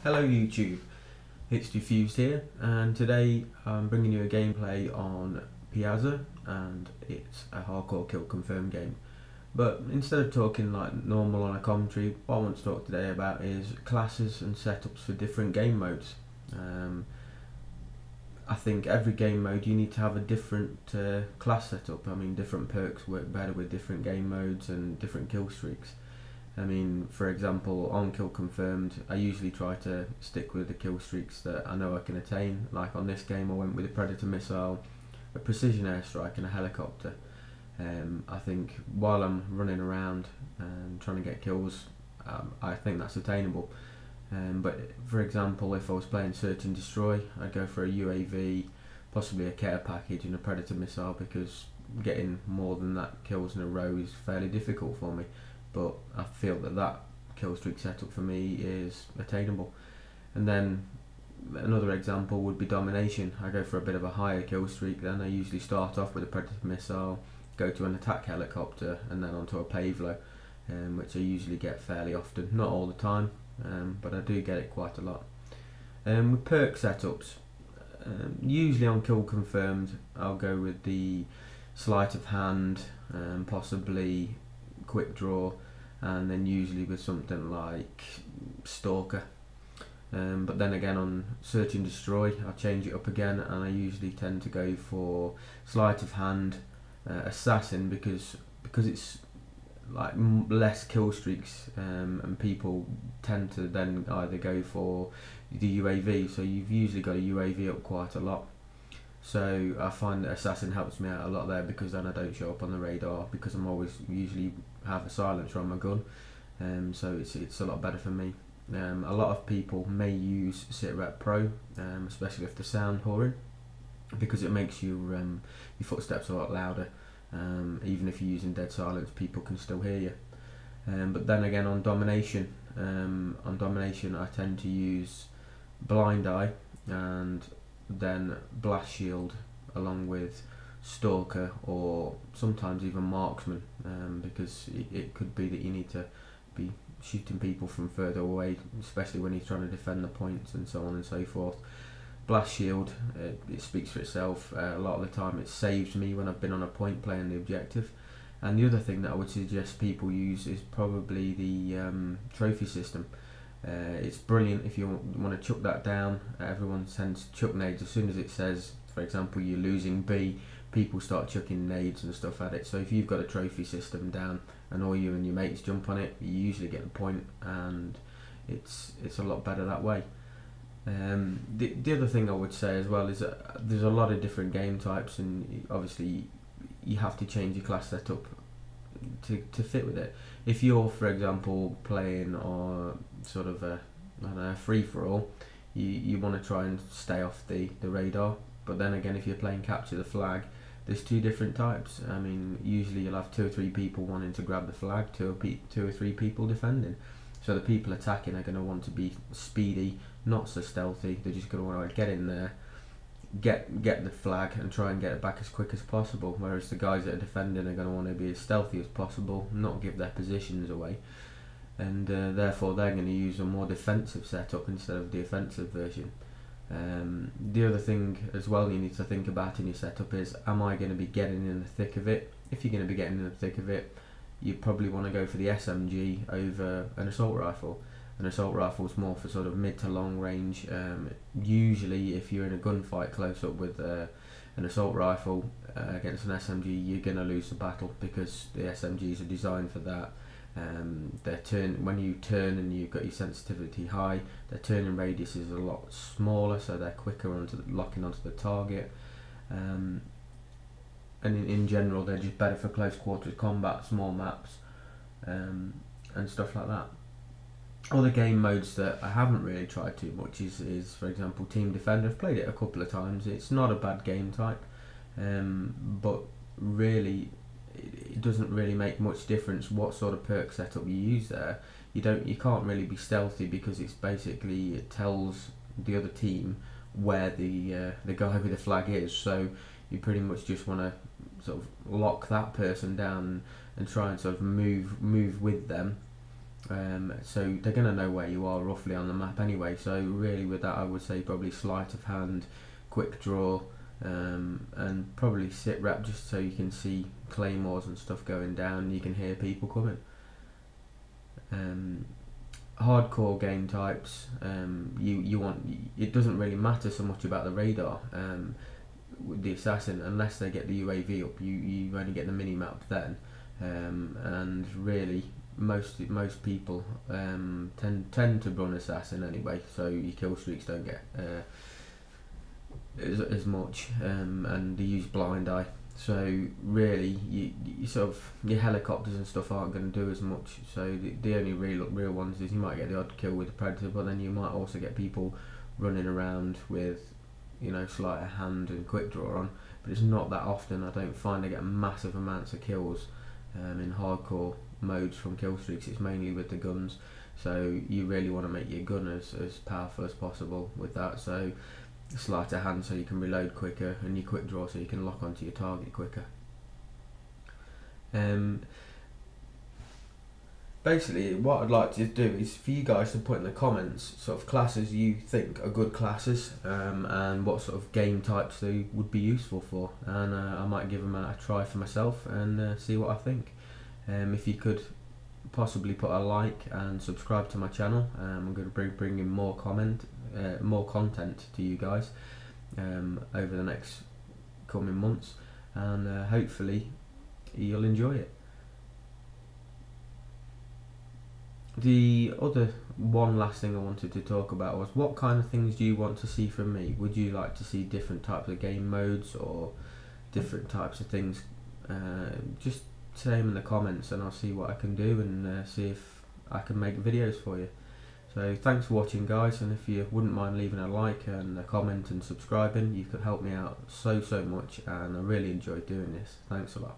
Hello YouTube, it's Diffused here, and today I'm bringing you a gameplay on Piazza, and it's a hardcore kill confirmed game. But instead of talking like normal on a commentary, what I want to talk today about is classes and setups for different game modes. I think every game mode you need to have a different class setup. I mean, different perks work better with different game modes and different kill streaks. I mean, for example, on kill confirmed, I usually try to stick with the kill streaks that I know I can attain. Like on this game, I went with a predator missile, a precision airstrike, and a helicopter. I think while I'm running around and trying to get kills, I think that's attainable. But for example, if I was playing search and destroy, I'd go for a UAV, possibly a care package, and a predator missile, because getting more than that kills in a row is fairly difficult for me. But I feel that kill streak setup for me is attainable. And then another example would be domination. I go for a bit of a higher kill streak. Then I usually start off with a predator missile, go to an attack helicopter, and then onto a pavlo, which I usually get fairly often. Not all the time, but I do get it quite a lot. With perk setups, usually on kill confirmed, I'll go with the sleight of hand, possibly quick draw, and then usually with something like stalker. But then again on search and destroy, I'll change it up again, and I usually tend to go for sleight of hand, assassin, because it's like less kill streaks, and people tend to then either go for the UAV, so you've usually got a UAV up quite a lot. So I find that assassin helps me out a lot there, because then I don't show up on the radar, because I'm always usually have a silencer on my gun, so it's a lot better for me. A lot of people may use SitRep Pro, especially if the sound pouring, because it makes your footsteps a lot louder. Even if you're using dead silence, people can still hear you. But then again on domination, I tend to use blind eye and then blast shield along with stalker, or sometimes even marksman, because it could be that you need to be shooting people from further away, especially when you're trying to defend the points and so on and so forth. Blast shield, it speaks for itself. A lot of the time it saves me when I've been on a point playing the objective. And the other thing that I would suggest people use is probably the trophy system. It's brilliant if you want to chuck that down. Everyone sends chuck nades as soon as it says, for example, you're losing B, people start chucking nades and stuff at it. So if you've got a trophy system down and all you and your mates jump on it, you usually get the point, and it's a lot better that way. The other thing I would say as well is that there's a lot of different game types, and obviously you have to change your class setup to fit with it. If you're, for example, playing or sort of a free-for-all, you want to try and stay off the radar. But then again, if you're playing capture the flag, there's two different types. I mean, usually you'll have 2 or 3 people wanting to grab the flag, 2 or 3 people defending. So the people attacking are going to want to be speedy, not so stealthy. They're just going to want to get in there, get the flag, and try and get it back as quick as possible. Whereas the guys that are defending are going to want to be as stealthy as possible, not give their positions away, and therefore they're going to use a more defensive setup instead of the offensive version. The other thing as well you need to think about in your setup is, am I going to be getting in the thick of it? If you're going to be getting in the thick of it, you probably want to go for the SMG over an assault rifle. An assault rifle is more for sort of mid to long range. Usually if you're in a gunfight close up with an assault rifle against an SMG, you're going to lose the battle, because the SMGs are designed for that. When you turn and you've got your sensitivity high, their turning radius is a lot smaller, so they're quicker locking onto the target. And in general, they're just better for close quarters combat, small maps, and stuff like that. Other game modes that I haven't really tried too much is for example, Team Defender. I've played it a couple of times. It's not a bad game type, but really it doesn't really make much difference what sort of perk setup you use there. You can't really be stealthy, because it's basically, it tells the other team where the guy with the flag is. So you pretty much just want to sort of lock that person down and try and sort of move with them, So they're going to know where you are roughly on the map anyway. So really with that I would say probably sleight of hand, quick draw, and probably sit rep, just so you can see claymores and stuff going down and you can hear people coming. Hardcore game types, you want, it doesn't really matter so much about the radar with the assassin, unless they get the UAV up. You only get the mini map then, and really most people tend to run assassin anyway, so your kill streaks don't get as much, and they use blind eye. So really, you sort of, your helicopters and stuff aren't going to do as much. So the only real ones is you might get the odd kill with the predator, but then you might also get people running around with, you know, sleight of hand and quick draw on. But it's not that often. I don't find I get massive amounts of kills in hardcore modes from kill streaks. It's mainly with the guns. So you really want to make your gun as powerful as possible with that. So sleight of hand so you can reload quicker, and your quick draw so you can lock onto your target quicker. Basically what I'd like to do is for you guys to put in the comments sort of classes you think are good classes, and what sort of game types they would be useful for, and I might give them a try for myself and see what I think. If you could possibly put a like and subscribe to my channel, I'm going to be bringing more content to you guys over the next coming months, and hopefully you'll enjoy it. The other one last thing I wanted to talk about was, what kind of things do you want to see from me? Would you like to see different types of game modes or different types of things? Just say them in the comments and I'll see what I can do, and see if I can make videos for you. So thanks for watching guys, and if you wouldn't mind leaving a like and a comment and subscribing, you could help me out so much, and I really enjoyed doing this. Thanks a lot.